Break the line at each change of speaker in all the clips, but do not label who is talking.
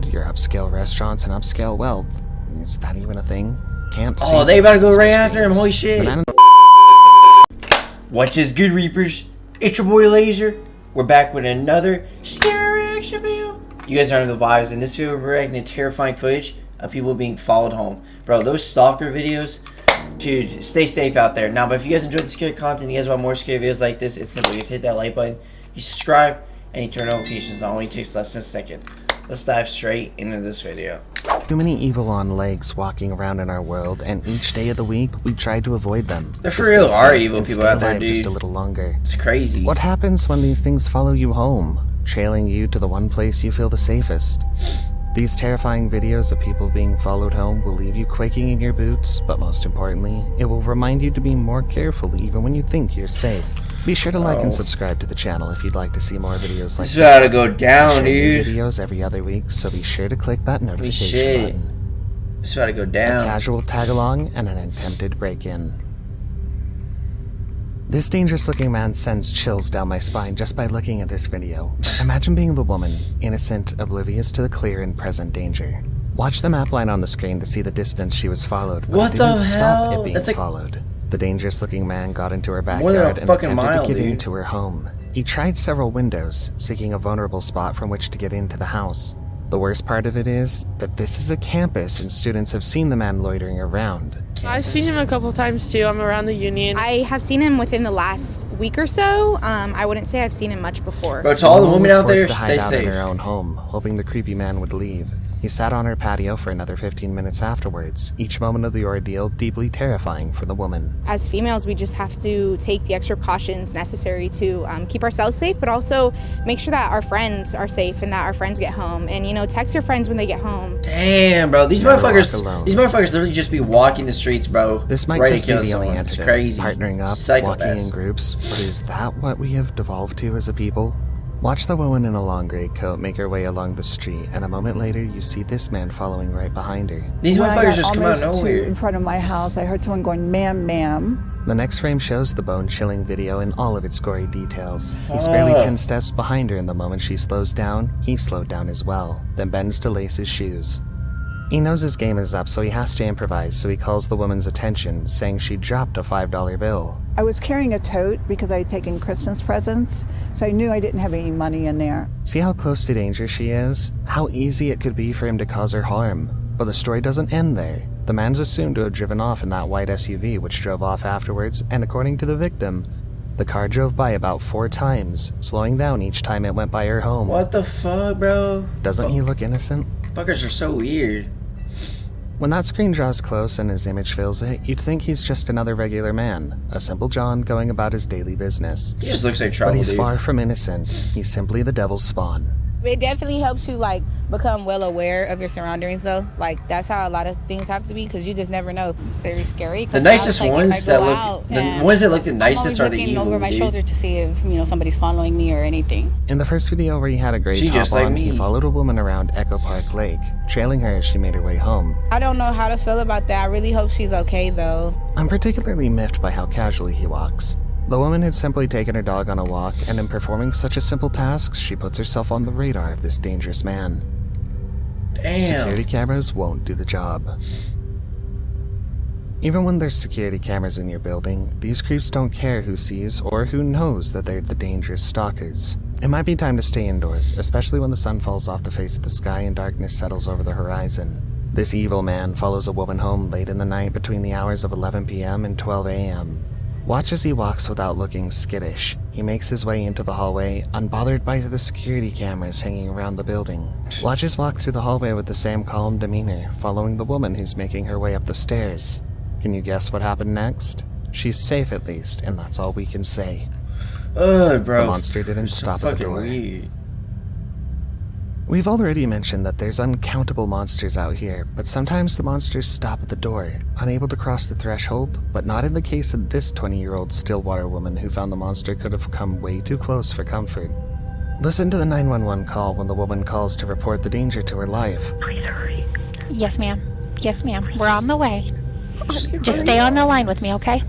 Your upscale restaurants and upscale wealth. Is that even a thing? Can't see.
Oh, they about to go right after him. Holy shit. What's is good, Reapers? It's your boy Laser. We're back with another scary reaction video. You guys are under the vibes. In this video, we're reacting to terrifying footage of people being followed home. Bro, those stalker videos, dude, stay safe out there. Now, but if you guys enjoyed the scary content, you guys want more scary videos like this, it's simple. You just hit that like button, you subscribe, and you turn notifications on. It only takes less than a second. Let's dive straight into this video.
Too many evil on legs walking around in our world, and each day of the week we try to avoid them.
There for real are evil people out there, dude.
Just a little longer.
It's crazy.
What happens when these things follow you home, trailing you to the one place you feel the safest? These terrifying videos of people being followed home will leave you quaking in your boots, but most importantly, it will remind you to be more careful even when you think you're safe. Be sure to like and subscribe to the channel if you'd like to see more videos like this.
It's about to go down, dude.
Videos every other week, so be sure to click that notification button.
It's about to go down.
A casual tag-along and an attempted break-in. This dangerous-looking man sends chills down my spine just by looking at this video. Imagine being the woman, innocent, oblivious to the clear and present danger. Watch the map line on the screen to see the distance she was followed, but it didn't stop it being followed. The dangerous-looking man got into her backyard and attempted to get into her home. He tried several windows, seeking a vulnerable spot from which to get into the house. The worst part of it is that this is a campus and students have seen the man loitering around.
I've seen him a couple times too. I'm around the Union.
I have seen him within the last week or so. I wouldn't say I've seen him much before.
But to all the women out there,
to hide out in her own home, hoping the creepy man would leave. He sat on her patio for another 15 minutes afterwards, each moment of the ordeal deeply terrifying for the woman.
As females, we just have to take the extra precautions necessary to keep ourselves safe, but also make sure that our friends are safe and that our friends get home. And, you know, text your friends when they get home.
Damn, bro. These motherfuckers literally just be walking the streets, bro.
This might just be the only antidote.
Crazy.
Partnering up, walking in groups. But is that what we have devolved to as a people? Watch the woman in a long gray coat make her way along the street, and a moment later you see this man following right behind her.
These motherfuckers just come out of nowhere.
In front of my house, I heard someone going, "Ma'am, ma'am."
The next frame shows the bone-chilling video in all of its gory details. He's barely 10 steps behind her, and the moment she slows down, he slowed down as well, then bends to lace his shoes. He knows his game is up, so he has to improvise, so he calls the woman's attention, saying she dropped a $5 bill.
I was carrying a tote because I had taken Christmas presents, so I knew I didn't have any money in there.
See how close to danger she is? How easy it could be for him to cause her harm. But the story doesn't end there. The man's assumed to have driven off in that white SUV, which drove off afterwards, and according to the victim, the car drove by about 4 times, slowing down each time it went by her home.
What the fuck, bro?
Doesn't he look innocent?
Fuckers are so weird.
When that screen draws close and his image fills it, you'd think he's just another regular man, a simple John going about his daily business.
He just looks like trouble,
but he's far from innocent. He's simply the devil's spawn.
It definitely helps you, like, become well aware of your surroundings, though. Like, that's how a lot of things have to be, because you just never know.
Very scary.
The nicest ones that look, the ones that look the nicest are the evil,
I'm looking over my shoulder to see if, you know, somebody's following me or anything.
In the first video where he had a great top on, he followed a woman around Echo Park Lake, trailing her as she made her way home.
I don't know how to feel about that. I really hope she's okay, though.
I'm particularly miffed by how casually he walks. The woman had simply taken her dog on a walk, and in performing such a simple task, she puts herself on the radar of this dangerous man.
Damn.
Security cameras won't do the job. Even when there's security cameras in your building, these creeps don't care who sees or who knows that they're the dangerous stalkers. It might be time to stay indoors, especially when the sun falls off the face of the sky and darkness settles over the horizon. This evil man follows a woman home late in the night between the hours of 11 p.m. and 12 a.m. Watch as he walks without looking skittish. He makes his way into the hallway, unbothered by the security cameras hanging around the building. Watch us walk through the hallway with the same calm demeanor, following the woman who's making her way up the stairs. Can you guess what happened next? She's safe at least, and that's all we can say.
Bro.
The monster didn't stop at the door.
Weird.
We've already mentioned that there's uncountable monsters out here, but sometimes the monsters stop at the door, unable to cross the threshold, but not in the case of this 20-year-old Stillwater woman who found the monster could have come way too close for comfort. Listen to the 911 call when the woman calls to report the danger to her life.
Please hurry. Yes, ma'am. Yes, ma'am. We're on the way. Just stay on the line with me, okay?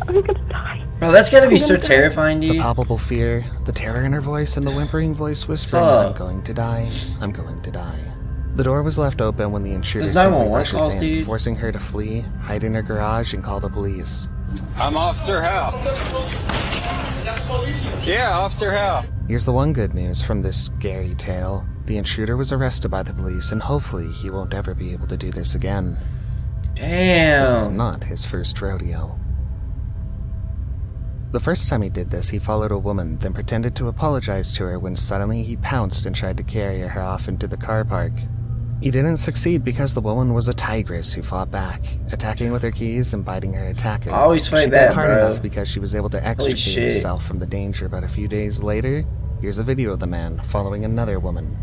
I'm gonna die.
Bro, that's gotta be so terrifying,
The
dude.
palpable fear, the terror in her voice, and the whimpering voice whispering,
Fuck.
I'm going to die, I'm going to die. The door was left open when the intruder
There's
simply
911
rushes
calls,
in,
dude.
forcing her to flee, hide in her garage, and call the police.
I'm Officer Howe. Yeah, Officer Howe.
Here's the one good news from this scary tale. The intruder was arrested by the police, and hopefully he won't ever be able to do this again. This is
Damn.
not his first rodeo. The first time he did this, he followed a woman, then pretended to apologize to her when suddenly he pounced and tried to carry her off into the car park. He didn't succeed because the woman was a tigress who fought back, attacking with her keys and biting her attacker.
Always fight
she
back,
bit hard
bro.
enough because she was able to extricate
shit.
herself from the danger, but a few days later, here's a video of the man following another woman.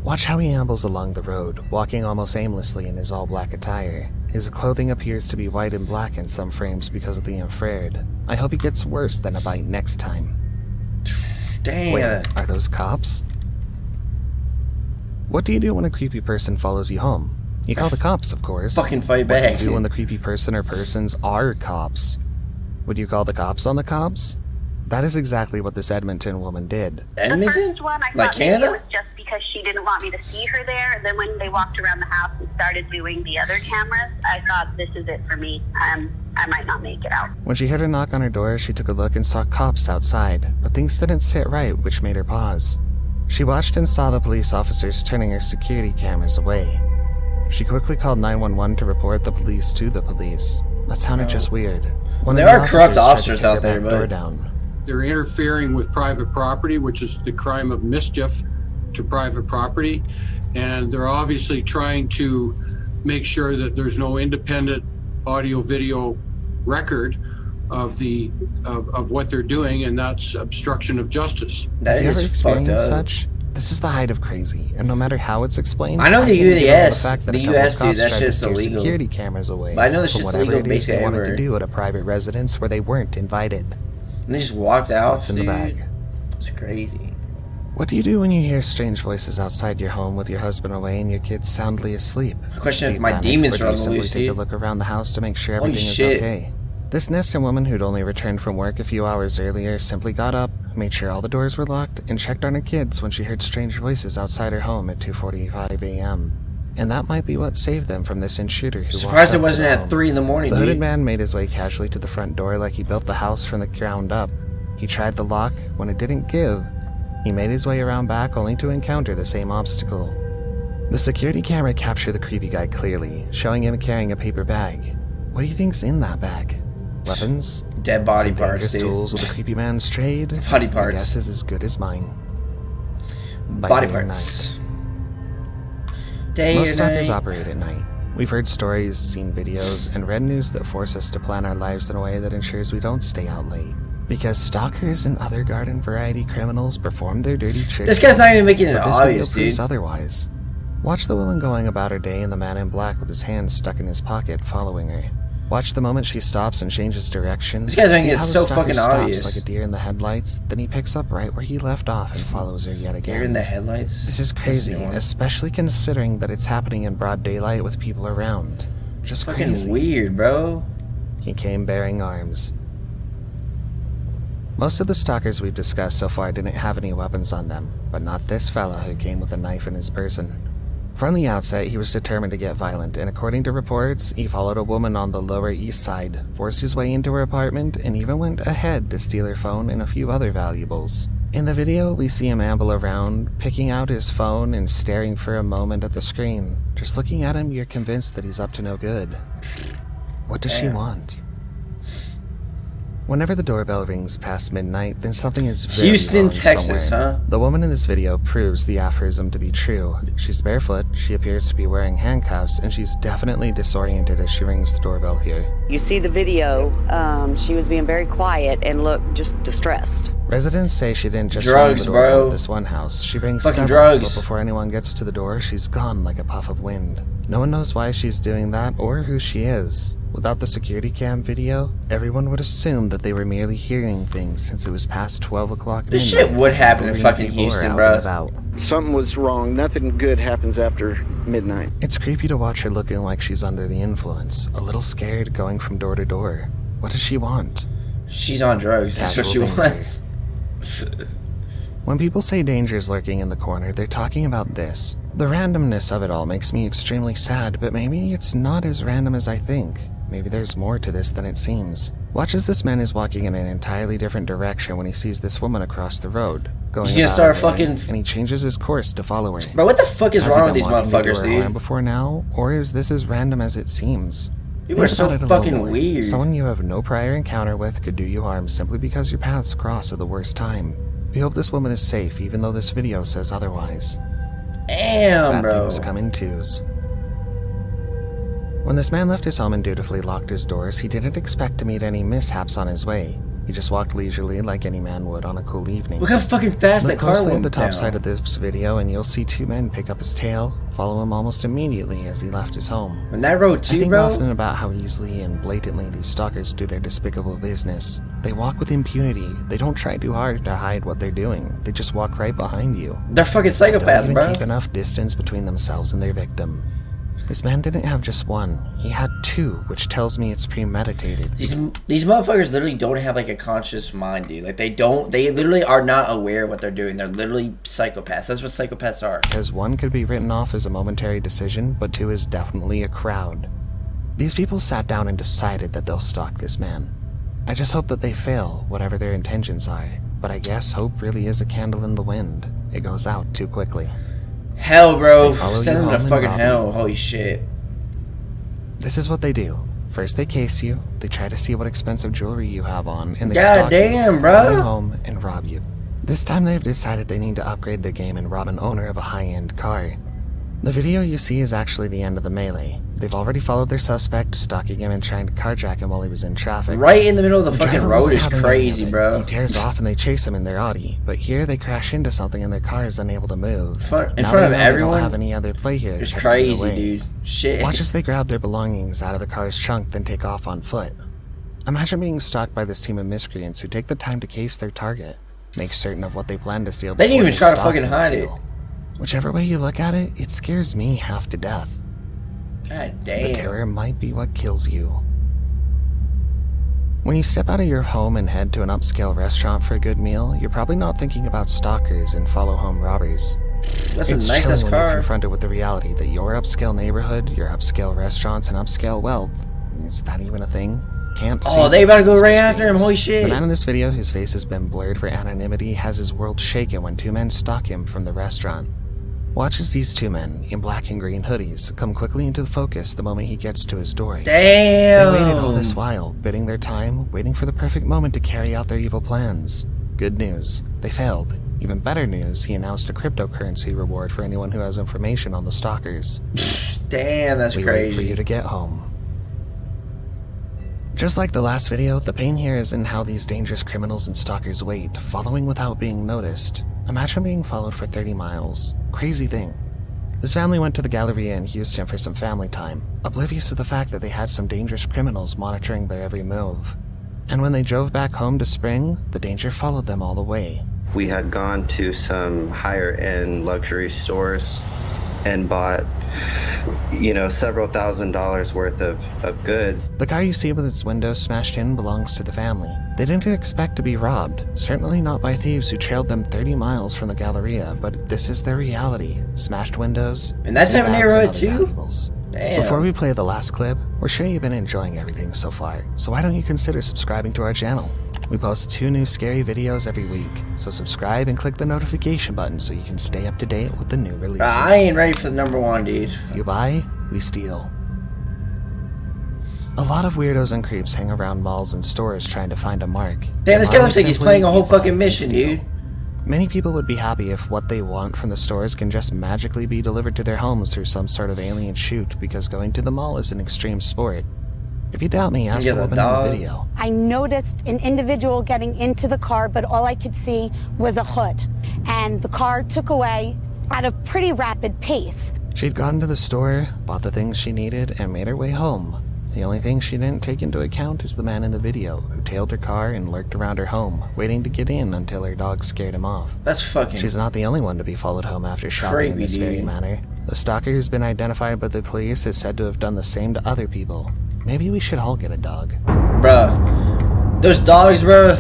Watch how he ambles along the road, walking almost aimlessly in his all-black attire. His clothing appears to be white and black in some frames because of the infrared. I hope he gets worse than a bite next time.
Damn.
Wait, are those cops? What do you do when a creepy person follows you home? You call the cops, of course.
Fucking fight
What
back.
do you do when the creepy person or persons are cops? Would you call the cops on the cops? That is exactly what this Edmonton woman did.
The
Edmonton?
first one, I
Like
thought maybe it
Canada?
was just because she didn't want me to see her there. And then when they walked around the house and started doing the other cameras, I thought, this is it for me. I might not make it out.
When she heard a knock on her door, she took a look and saw cops outside, but things didn't sit right, which made her pause. She watched and saw the police officers turning her security cameras away. She quickly called 911 to report the police to the police. That sounded just weird. One
There
of the
are corrupt
tried to
officers
kick her
out there,
back door
but-
down.
They're interfering with private property, which is the crime of mischief to private property. And they're obviously trying to make sure that there's no independent audio video record of what they're doing, and that's obstruction of justice.
That
Have you ever
is fucked
experienced
up.
such? This is the height of crazy, and no matter how it's explained,
I know the
can't get over
US
the fact that
the
a couple
US,
of
dude,
cops
that
tried to
shit's
steer
illegal.
security cameras away
But I know that
for
shit's
whatever
illegal
it is they
basically
wanted to
everywhere.
do at a private residence where they weren't invited.
And they just walked out,
What's in
dude.
the bag?
It's crazy.
What do you do when you hear strange voices outside your home with your husband away and your kids soundly asleep?
Question
Do
if
you
my
panic,
demons
or do
are on
you
the
simply
loose,
take a
dude?
look around the house to make sure
Holy
everything is
shit.
okay? This Neston woman who'd only returned from work a few hours earlier simply got up, made sure all the doors were locked, and checked on her kids when she heard strange voices outside her home at 2:45 a.m. And that might be what saved them from this intruder who
Surprised
walked
it
up to
wasn't
the
at
home.
3 in the morning,
The hooded
dude.
man made his way casually to the front door like he built the house from the ground up. He tried the lock. When it didn't give, he made his way around back only to encounter the same obstacle. The security camera captured the creepy guy clearly, showing him carrying a paper bag. What do you think's in that bag? Weapons?
Dead body
Some
parts,
dangerous
dude.
tools of the creepy man's trade?
Body
My
parts.
guess is as good as mine. By
Body
day or
parts.
night.
Day
Most
or
stalkers
night.
operate at night. We've heard stories, seen videos, and read news that force us to plan our lives in a way that ensures we don't stay out late. Because stalkers and other garden variety criminals perform their dirty tricks.
This guy's not even making it
but this video
obvious,
proves
dude.
otherwise. Watch the woman going about her day and the man in black with his hands stuck in his pocket following her. Watch the moment she stops and changes direction.
This guy's making
See
it
how the
so
stalker
fucking
stops
obvious.
like a deer in the headlights, then he picks up right where he left off and follows her yet again.
You're in the headlights.
This is crazy,
That's
especially considering that it's happening in broad daylight with people around. Just
fucking
crazy.
weird, bro.
He came bearing arms. Most of the stalkers we've discussed so far didn't have any weapons on them, but not this fella who came with a knife in his person. From the outset, he was determined to get violent, and according to reports, he followed a woman on the Lower East Side, forced his way into her apartment, and even went ahead to steal her phone and a few other valuables. In the video, we see him amble around, picking out his phone and staring for a moment at the screen. Just looking at him, you're convinced that he's up to no good. What does she want? Whenever the doorbell rings past midnight, then something is very
Houston,
wrong
Texas,
somewhere.
huh?
The woman in this video proves the aphorism to be true. She's barefoot, she appears to be wearing handcuffs, and she's definitely disoriented as she rings the doorbell here.
You see the video, she was being very quiet and looked just distressed.
Residents say she didn't just
Drugs,
ring the doorbell
bro.
at this one house. She rings
Fucking
several,
drugs.
but before anyone gets to the door, she's gone like a puff of wind. No one knows why she's doing that or who she is. Without the security cam video, everyone would assume that they were merely hearing things since it was past 12 o'clock midnight.
This shit would happen in
Believing
fucking
people were
Houston,
out
bro.
and about.
Something was wrong. Nothing good happens after midnight.
It's creepy to watch her looking like she's under the influence, a little scared going from door to door. What does she want?
She's on drugs. That's what she wants.
When people say danger's lurking in the corner, they're talking about this. The randomness of it all makes me extremely sad, but maybe it's not as random as I think. Maybe there's more to this than it seems. Watch as this man is walking in an entirely different direction when he sees this woman across the road.
He's gonna start fucking...
And he changes his course to follow her.
Bro, what the fuck is wrong with these motherfuckers, dude?
Before now, or is this as random as it seems?
People are so fucking weird.
Someone you have no prior encounter with could do you harm simply because your paths cross at the worst time. We hope this woman is safe, even though this video says otherwise.
Damn, bro.
Bad things come in twos. When this man left his home and dutifully locked his doors, he didn't expect to meet any mishaps on his way. He just walked leisurely like any man would on a cool evening.
Look how fucking fast that car went
at the top
down.
side of this video and you'll see two men pick up his tail, follow him almost immediately as he left his home.
When that road too,
I think
bro?
often about how easily and blatantly these stalkers do their despicable business. They walk with impunity. They don't try too hard to hide what they're doing. They just walk right behind you.
They're fucking
They don't
psychopaths,
even
bro.
keep enough distance between themselves and their victim. This man didn't have just one, he had two, which tells me it's premeditated.
These motherfuckers literally don't have like a conscious mind, dude. Like they literally are not aware of what they're doing. They're literally psychopaths. That's what psychopaths are.
Because one could be written off as a momentary decision, but two is definitely a crowd. These people sat down and decided that they'll stalk this man. I just hope that they fail, whatever their intentions are. But I guess hope really is a candle in the wind. It goes out too quickly.
Hell, bro. Send them to
home
fucking
and rob
hell.
you.
Holy shit.
This is what they do. First they case you, they try to see what expensive jewelry you have on, and they
God
stalk
damn,
you,
bro.
follow you home, and rob you. This time they've decided they need to upgrade their game and rob an owner of a high-end car. The video you see is actually the end of the melee. They've already followed their suspect, stalking him and trying to carjack him while he was in traffic.
Right in the middle of the fucking
driver
road
wasn't
is
having any
crazy,
of it.
bro.
He tears off and they chase him in their Audi, but here they crash into something and their car is unable to move.
In front
Now
of
they know they
everyone?
don't have any other play here.
It's
except to get
crazy,
away.
dude. Shit.
Watch as they grab their belongings out of the car's trunk, then take off on foot. Imagine being stalked by this team of miscreants who take the time to case their target, make certain of what they plan to steal.
They didn't
before
even try to
stalk
fucking
and
hide
steal. Whichever way you look at it, it scares me half to death.
God
The
damn.
terror might be what kills you. When you step out of your home and head to an upscale restaurant for a good meal, you're probably not thinking about stalkers and follow-home robbers.
That's
It's
a nice
chilling
ass
when you're
car.
confronted with the reality that your upscale neighborhood, your upscale restaurants, and upscale wealth, is that even a thing? Can't see.
Oh, they about to go right after him. Holy shit.
The man in this video, whose face has been blurred for anonymity, has his world shaken when two men stalk him from the restaurant. Watch as these two men, in black and green hoodies, come quickly into the focus the moment he gets to his door.
Damn!
They waited all this while, bidding their time, waiting for the perfect moment to carry out their evil plans. Good news, they failed. Even better news, he announced a cryptocurrency reward for anyone who has information on the stalkers.
Damn, that's
we
crazy.
wait for you to get home. Just like the last video, the pain here is in how these dangerous criminals and stalkers wait, following without being noticed. Imagine being followed for 30 miles. Crazy thing. This family went to the Galleria in Houston for some family time, oblivious of the fact that they had some dangerous criminals monitoring their every move. And when they drove back home to Spring, the danger followed them all the way.
We had gone to some higher-end luxury stores and bought, several $1,000s worth of goods.
The car you see with its windows smashed in belongs to the family. They didn't expect to be robbed, certainly not by thieves who trailed them 30 miles from the Galleria, but this is their reality. Smashed windows,
And that type of neighborhood too?
valuables.
Damn.
Before we play the last clip, we're sure you've been enjoying everything so far, so why don't you consider subscribing to our channel? We post 2 new scary videos every week, so subscribe and click the notification button so you can stay up to date with the new releases.
I ain't ready for the #1, dude.
You buy, we steal. A lot of weirdos and creeps hang around malls and stores trying to find a mark.
Damn, this guy looks like he's
Simply,
playing a whole
you buy,
fucking
we
mission,
steal.
dude.
Many people would be happy if what they want from the stores can just magically be delivered to their homes through some sort of alien chute, because going to the mall is an extreme sport. If you doubt me, ask the woman in the video.
I noticed an individual getting into the car, but all I could see was a hood. And the car took away at a pretty rapid pace.
She'd gone to the store, bought the things she needed, and made her way home. The only thing she didn't take into account is the man in the video, who tailed her car and lurked around her home, waiting to get in until her dog scared him off.
That's fucking...
She's not the only one to be followed home after shopping in this very manner. The stalker who's been identified by the police is said to have done the same to other people. Maybe we should all get a dog.
Bruh. Those dogs, bro,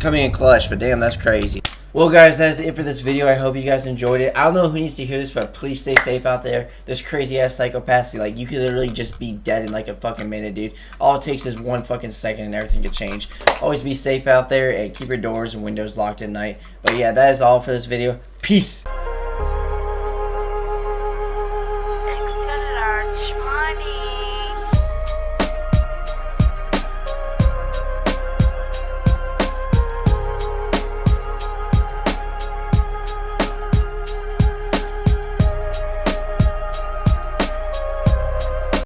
coming in clutch, but damn, that's crazy. Well, guys, that's it for this video. I hope you guys enjoyed it. I don't know who needs to hear this, but please stay safe out there. There's crazy-ass psychopaths. Like, you could literally just be dead in, like, a fucking minute, dude. All it takes is 1 fucking second and everything could change. Always be safe out there and keep your doors and windows locked at night. But, yeah, that is all for this video. Peace.